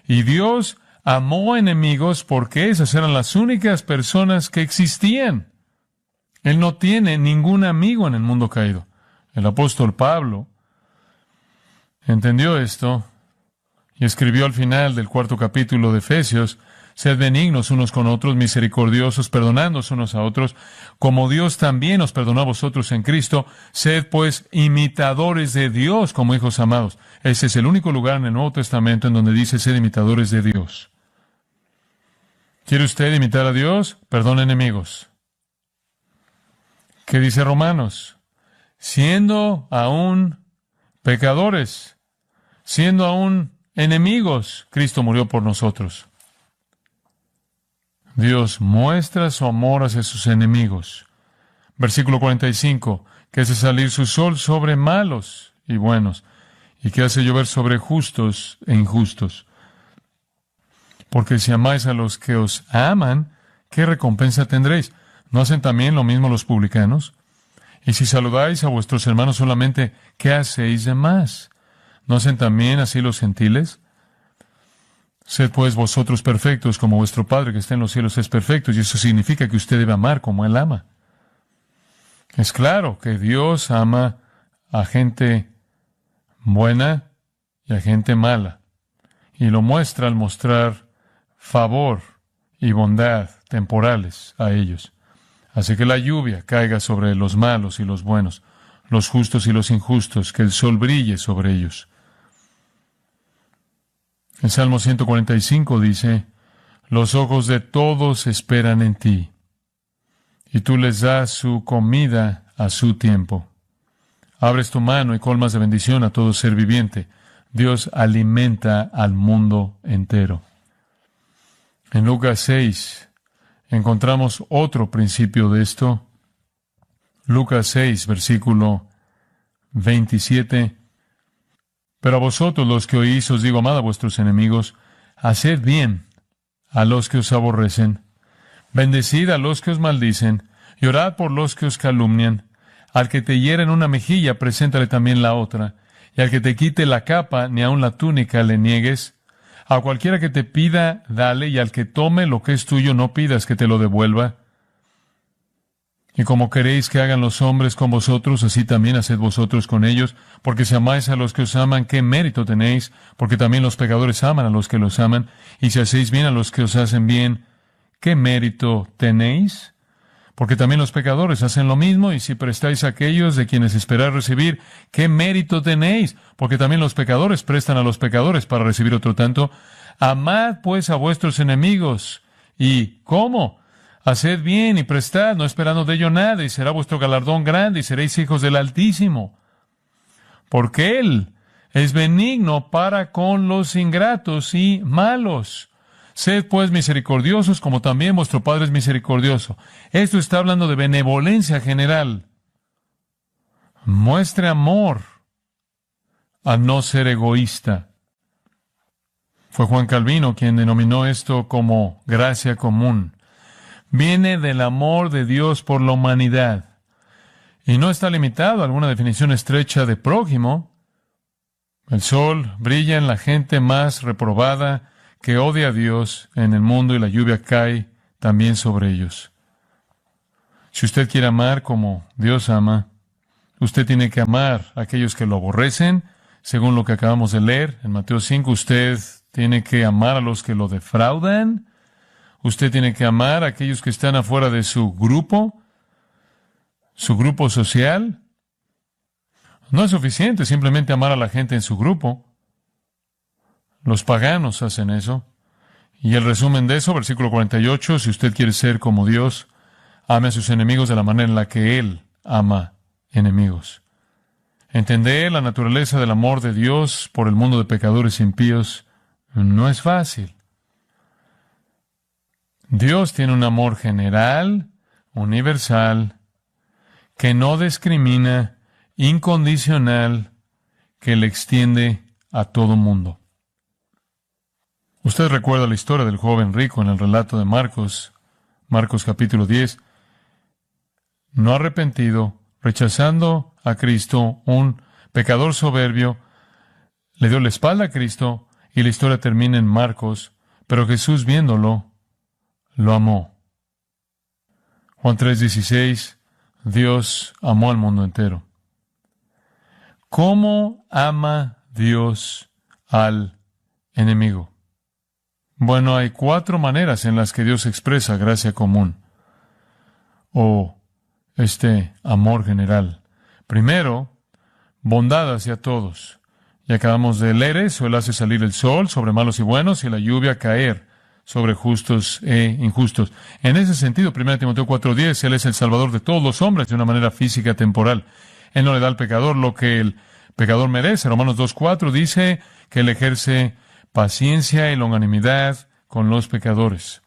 Y Dios amó enemigos porque esas eran las únicas personas que existían. Él no tiene ningún amigo en el mundo caído. El apóstol Pablo entendió esto y escribió al final del 4º capítulo de Efesios, sed benignos unos con otros, misericordiosos, perdonándoos unos a otros, como Dios también os perdonó a vosotros en Cristo. Sed pues imitadores de Dios como hijos amados. Ese es el único lugar en el Nuevo Testamento en donde dice sed imitadores de Dios. ¿Quiere usted imitar a Dios? Perdone enemigos. ¿Qué dice Romanos? Siendo aún pecadores, siendo aún enemigos, Cristo murió por nosotros. Dios muestra su amor hacia sus enemigos. Versículo 45, que hace salir su sol sobre malos y buenos, y que hace llover sobre justos e injustos. Porque si amáis a los que os aman, ¿qué recompensa tendréis? ¿No hacen también lo mismo los publicanos? Y si saludáis a vuestros hermanos solamente, ¿qué hacéis de más? ¿No hacen también así los gentiles? Sed pues vosotros perfectos, como vuestro Padre que está en los cielos es perfecto, y eso significa que usted debe amar como Él ama. Es claro que Dios ama a gente buena y a gente mala, y lo muestra al mostrar favor y bondad temporales a ellos. Hace que la lluvia caiga sobre los malos y los buenos, los justos y los injustos, que el sol brille sobre ellos. El Salmo 145 dice, los ojos de todos esperan en ti, y tú les das su comida a su tiempo. Abres tu mano y colmas de bendición a todo ser viviente. Dios alimenta al mundo entero. En Lucas 6 encontramos otro principio de esto. Lucas 6, versículo 27. Pero a vosotros los que oís os digo, amad a vuestros enemigos, haced bien a los que os aborrecen, bendecid a los que os maldicen, y orad por los que os calumnian. Al que te hiera en una mejilla, preséntale también la otra, y al que te quite la capa, ni aun la túnica le niegues. A cualquiera que te pida, dale, y al que tome lo que es tuyo, no pidas que te lo devuelva. Y como queréis que hagan los hombres con vosotros, así también haced vosotros con ellos, porque si amáis a los que os aman, ¿qué mérito tenéis? Porque también los pecadores aman a los que los aman, y si hacéis bien a los que os hacen bien, ¿qué mérito tenéis? Porque también los pecadores hacen lo mismo, y si prestáis a aquellos de quienes esperáis recibir, ¿qué mérito tenéis? Porque también los pecadores prestan a los pecadores para recibir otro tanto. Amad pues a vuestros enemigos. ¿Y cómo? Haced bien y prestad, no esperando de ello nada, y será vuestro galardón grande, y seréis hijos del Altísimo. Porque Él es benigno para con los ingratos y malos. Sed pues misericordiosos, como también vuestro Padre es misericordioso. Esto está hablando de benevolencia general. Muestre amor al no ser egoísta. Fue Juan Calvino quien denominó esto como gracia común. Viene del amor de Dios por la humanidad. Y no está limitado a alguna definición estrecha de prójimo. El sol brilla en la gente más reprobada, que odia a Dios en el mundo, y la lluvia cae también sobre ellos. Si usted quiere amar como Dios ama, usted tiene que amar a aquellos que lo aborrecen, según lo que acabamos de leer en Mateo 5. Usted tiene que amar a los que lo defraudan. Usted tiene que amar a aquellos que están afuera de su grupo social. No es suficiente simplemente amar a la gente en su grupo. Los paganos hacen eso. Y el resumen de eso, versículo 48, si usted quiere ser como Dios, ame a sus enemigos de la manera en la que Él ama enemigos. Entender la naturaleza del amor de Dios por el mundo de pecadores impíos no es fácil. Dios tiene un amor general, universal, que no discrimina, incondicional, que le extiende a todo mundo. Usted recuerda la historia del joven rico en el relato de Marcos capítulo 10. No arrepentido, rechazando a Cristo, un pecador soberbio, le dio la espalda a Cristo, y la historia termina en Marcos, pero Jesús viéndolo, lo amó. Juan 3:16, Dios amó al mundo entero. ¿Cómo ama Dios al enemigo? Bueno, hay 4 maneras en las que Dios expresa gracia común, o este amor general. Primero, bondad hacia todos. Y acabamos de leer eso: Él hace salir el sol sobre malos y buenos, y la lluvia caer sobre justos e injustos. En ese sentido, 1 Timoteo 4:10, Él es el Salvador de todos los hombres de una manera física temporal. Él no le da al pecador lo que el pecador merece. Romanos 2:4 dice que Él ejerce paciencia y longanimidad con los pecadores.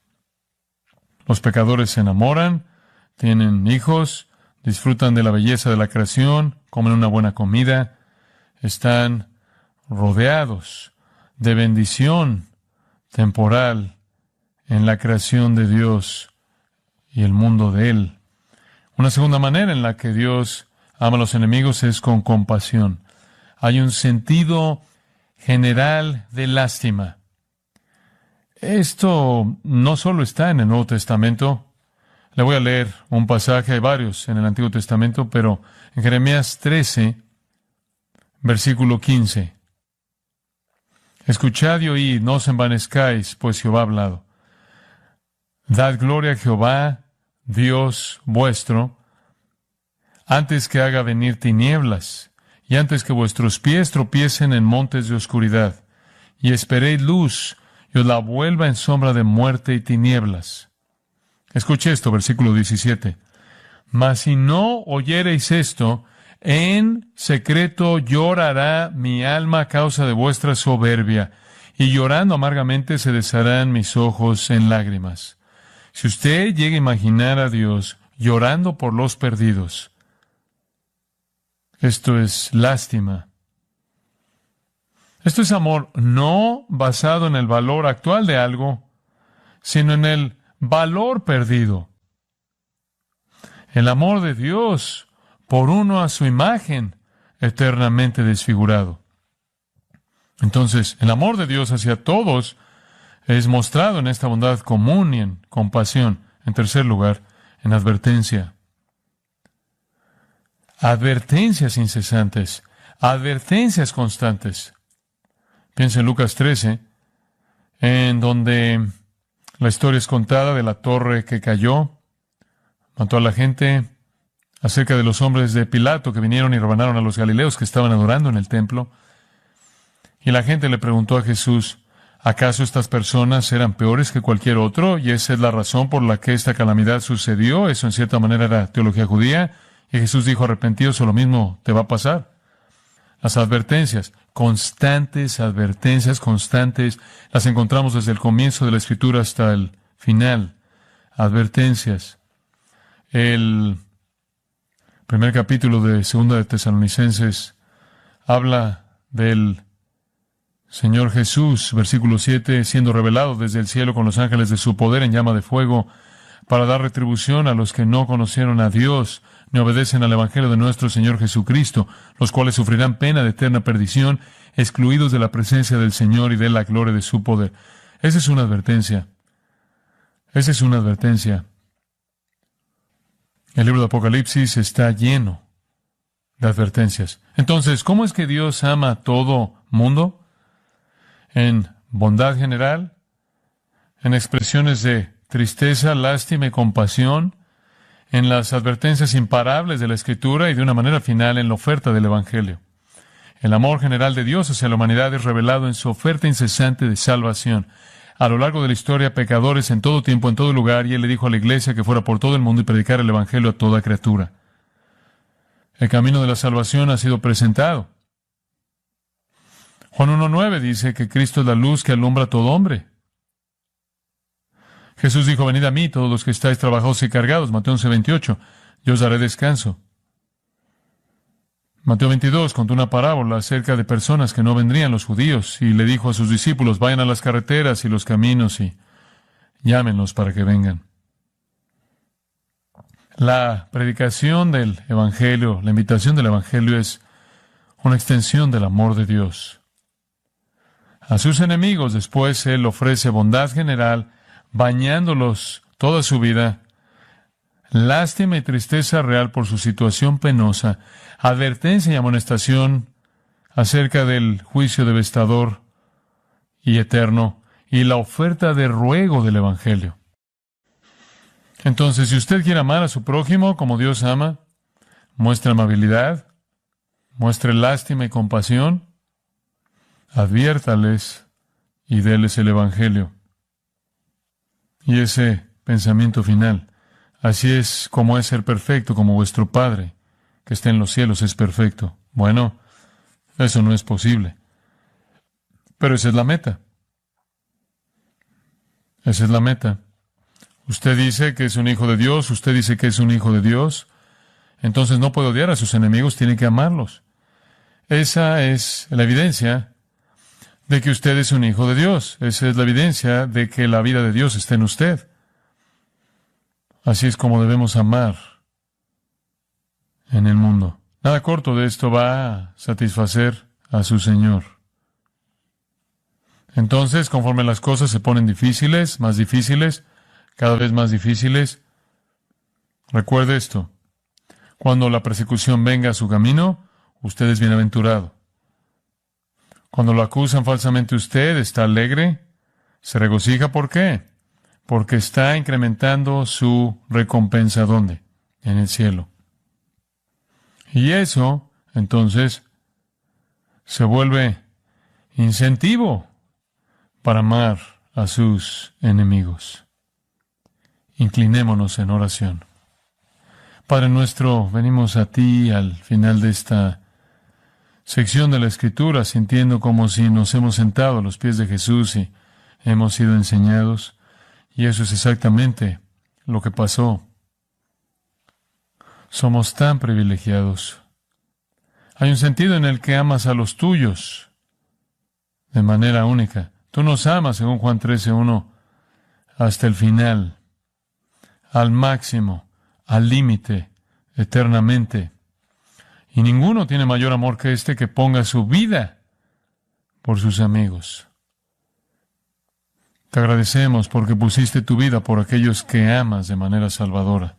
Los pecadores se enamoran, tienen hijos, disfrutan de la belleza de la creación, comen una buena comida, están rodeados de bendición temporal en la creación de Dios y el mundo de Él. Una segunda manera en la que Dios ama a los enemigos es con compasión. Hay un sentido general de lástima. Esto no solo está en el Nuevo Testamento. Le voy a leer un pasaje, hay varios en el Antiguo Testamento, pero en Jeremías 13, versículo 15. Escuchad y oíd, no os envanezcáis, pues Jehová ha hablado. Dad gloria a Jehová, Dios vuestro, antes que haga venir tinieblas, y antes que vuestros pies tropiecen en montes de oscuridad, y esperéis luz, y os la vuelva en sombra de muerte y tinieblas. Escuche esto, versículo 17. Mas si no oyereis esto, en secreto llorará mi alma a causa de vuestra soberbia, y llorando amargamente se desharán mis ojos en lágrimas. Si usted llega a imaginar a Dios llorando por los perdidos, esto es lástima. Esto es amor no basado en el valor actual de algo, sino en el valor perdido. El amor de Dios por uno a su imagen, eternamente desfigurado. Entonces, el amor de Dios hacia todos es mostrado en esta bondad común y en compasión. En tercer lugar, en advertencia. Advertencias incesantes, advertencias constantes. Piensa en Lucas 13, en donde la historia es contada de la torre que cayó, mató a la gente, acerca de los hombres de Pilato que vinieron y rebanaron a los galileos que estaban adorando en el templo. Y la gente le preguntó a Jesús, ¿acaso estas personas eran peores que cualquier otro? Y esa es la razón por la que esta calamidad sucedió. Eso en cierta manera era teología judía. Y Jesús dijo, arrepentidos o lo mismo te va a pasar. Las advertencias constantes, las encontramos desde el comienzo de la Escritura hasta el final. Advertencias. El primer capítulo de Segunda de Tesalonicenses habla del Señor Jesús, versículo 7, siendo revelado desde el cielo con los ángeles de su poder en llama de fuego, para dar retribución a los que no conocieron a Dios, ni obedecen al Evangelio de nuestro Señor Jesucristo, los cuales sufrirán pena de eterna perdición, excluidos de la presencia del Señor y de la gloria de su poder. Esa es una advertencia. Esa es una advertencia. El libro de Apocalipsis está lleno de advertencias. Entonces, ¿cómo es que Dios ama a todo mundo? En bondad general, en expresiones de tristeza, lástima y compasión, en las advertencias imparables de la Escritura y de una manera final en la oferta del Evangelio. El amor general de Dios hacia la humanidad es revelado en su oferta incesante de salvación. A lo largo de la historia, pecadores en todo tiempo, en todo lugar, y Él le dijo a la iglesia que fuera por todo el mundo y predicar el Evangelio a toda criatura. El camino de la salvación ha sido presentado. Juan 1:9 dice que Cristo es la luz que alumbra a todo hombre. Jesús dijo, venid a mí, todos los que estáis trabajados y cargados. Mateo 11:28, yo os daré descanso. Mateo 22 contó una parábola acerca de personas que no vendrían los judíos y le dijo a sus discípulos, vayan a las carreteras y los caminos y llámenlos para que vengan. La predicación del Evangelio, la invitación del Evangelio es una extensión del amor de Dios. A sus enemigos después Él ofrece bondad general, bañándolos toda su vida, lástima y tristeza real por su situación penosa, advertencia y amonestación acerca del juicio devastador y eterno, y la oferta de ruego del Evangelio. Entonces, si usted quiere amar a su prójimo como Dios ama, muestre amabilidad, muestre lástima y compasión, adviértales y déles el Evangelio. Y ese pensamiento final, así es como es ser perfecto, como vuestro Padre, que está en los cielos, es perfecto. Bueno, eso no es posible. Pero esa es la meta. Esa es la meta. Usted dice que es un hijo de Dios, usted dice que es un hijo de Dios, entonces no puede odiar a sus enemigos, tiene que amarlos. Esa es la evidencia de que usted es un hijo de Dios. Esa es la evidencia de que la vida de Dios está en usted. Así es como debemos amar en el mundo. Nada corto de esto va a satisfacer a su Señor. Entonces, conforme las cosas se ponen difíciles, más difíciles, cada vez más difíciles, recuerde esto. Cuando la persecución venga a su camino, usted es bienaventurado. Cuando lo acusan falsamente usted, está alegre, se regocija. ¿Por qué? porque está incrementando su recompensa. ¿Dónde? En el cielo. Y eso, entonces, se vuelve incentivo para amar a sus enemigos. Inclinémonos en oración. Padre nuestro, venimos a ti al final de esta sección de la Escritura, sintiendo como si nos hemos sentado a los pies de Jesús y hemos sido enseñados. Y eso es exactamente lo que pasó. Somos tan privilegiados. Hay un sentido en el que amas a los tuyos de manera única. Tú nos amas, según Juan 13:1, hasta el final, al máximo, al límite, eternamente. Y ninguno tiene mayor amor que este, que ponga su vida por sus amigos. Te agradecemos porque pusiste tu vida por aquellos que amas de manera salvadora.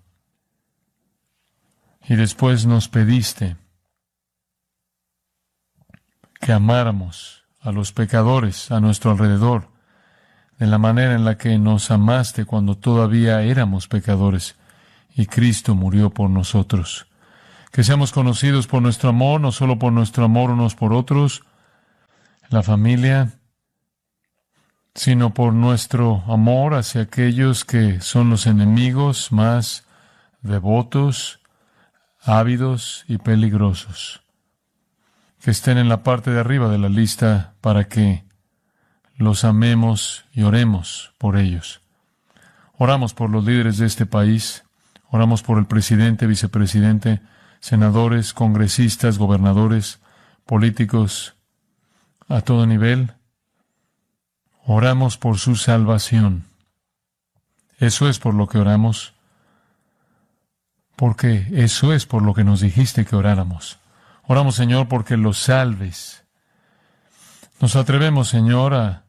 Y después nos pediste que amáramos a los pecadores a nuestro alrededor, de la manera en la que nos amaste cuando todavía éramos pecadores, y Cristo murió por nosotros. Que seamos conocidos por nuestro amor, no solo por nuestro amor unos por otros, la familia, sino por nuestro amor hacia aquellos que son los enemigos más devotos, ávidos y peligrosos. Que estén en la parte de arriba de la lista para que los amemos y oremos por ellos. Oramos por los líderes de este país, oramos por el presidente, vicepresidente, senadores, congresistas, gobernadores, políticos a todo nivel. Oramos por su salvación. Eso es por lo que oramos, porque eso es por lo que nos dijiste que oráramos. Oramos, Señor, porque los salves. Nos atrevemos, Señor, a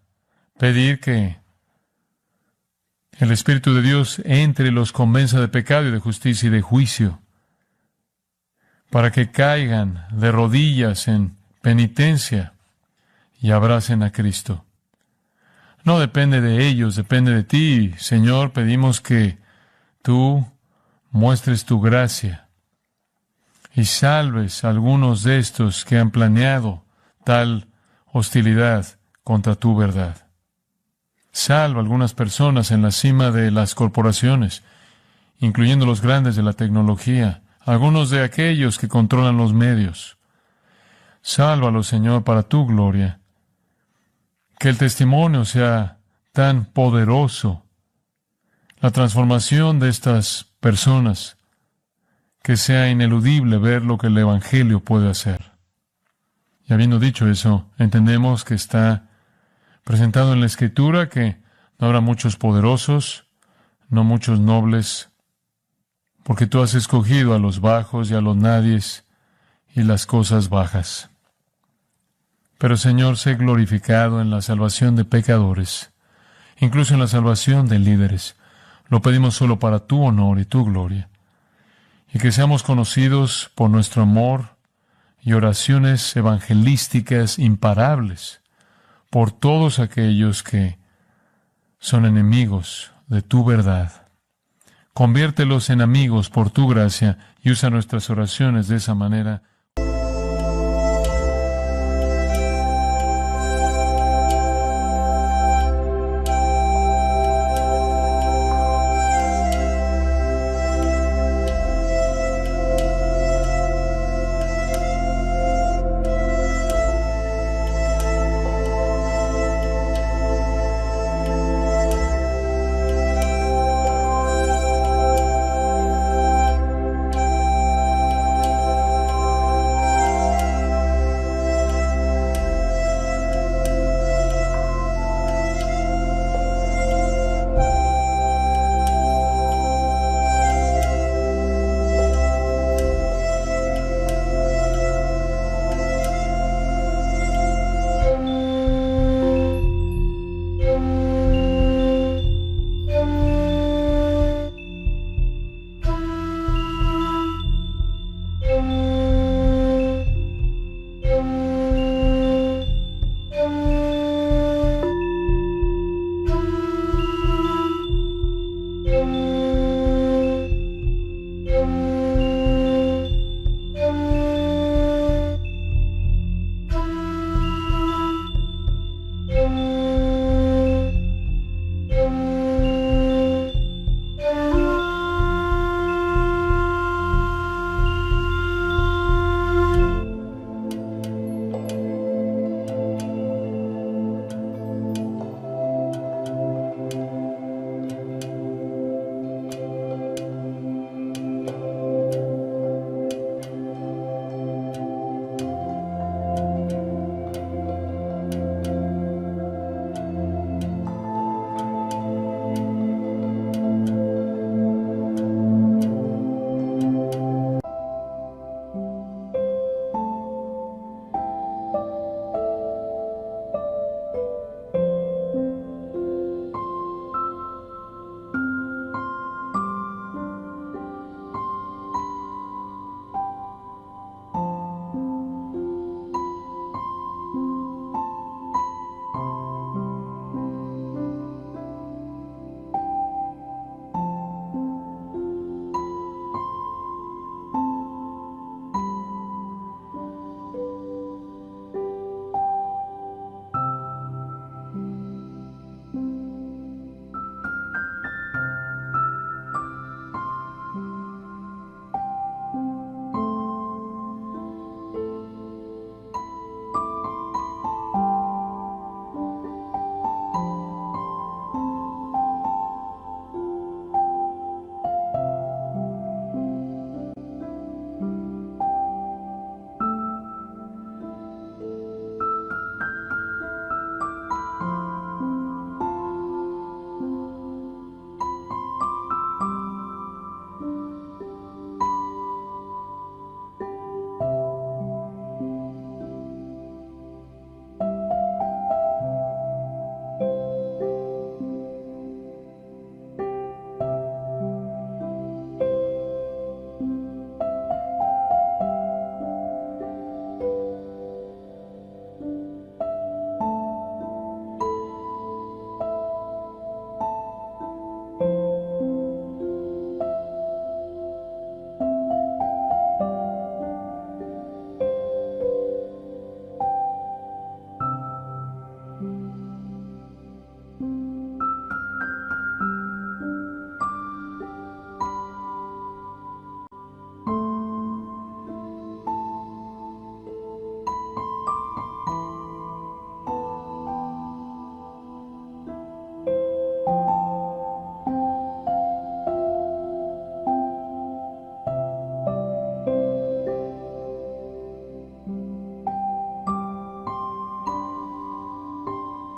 pedir que el Espíritu de Dios entre y los convenza de pecado y de justicia y de juicio, para que caigan de rodillas en penitencia y abracen a Cristo. No depende de ellos, depende de ti. Señor, pedimos que tú muestres tu gracia y salves a algunos de estos que han planeado tal hostilidad contra tu verdad. Salva a algunas personas en la cima de las corporaciones, incluyendo los grandes de la tecnología, algunos de aquellos que controlan los medios. Sálvalos, Señor, para tu gloria. Que el testimonio sea tan poderoso, la transformación de estas personas, que sea ineludible ver lo que el Evangelio puede hacer. Y habiendo dicho eso, entendemos que está presentado en la Escritura que no habrá muchos poderosos, no muchos nobles, porque tú has escogido a los bajos y a los nadies y las cosas bajas. Pero, Señor, sé glorificado en la salvación de pecadores, incluso en la salvación de líderes. Lo pedimos solo para tu honor y tu gloria. Y que seamos conocidos por nuestro amor y oraciones evangelísticas imparables por todos aquellos que son enemigos de tu verdad. Conviértelos en amigos por tu gracia y usa nuestras oraciones de esa manera.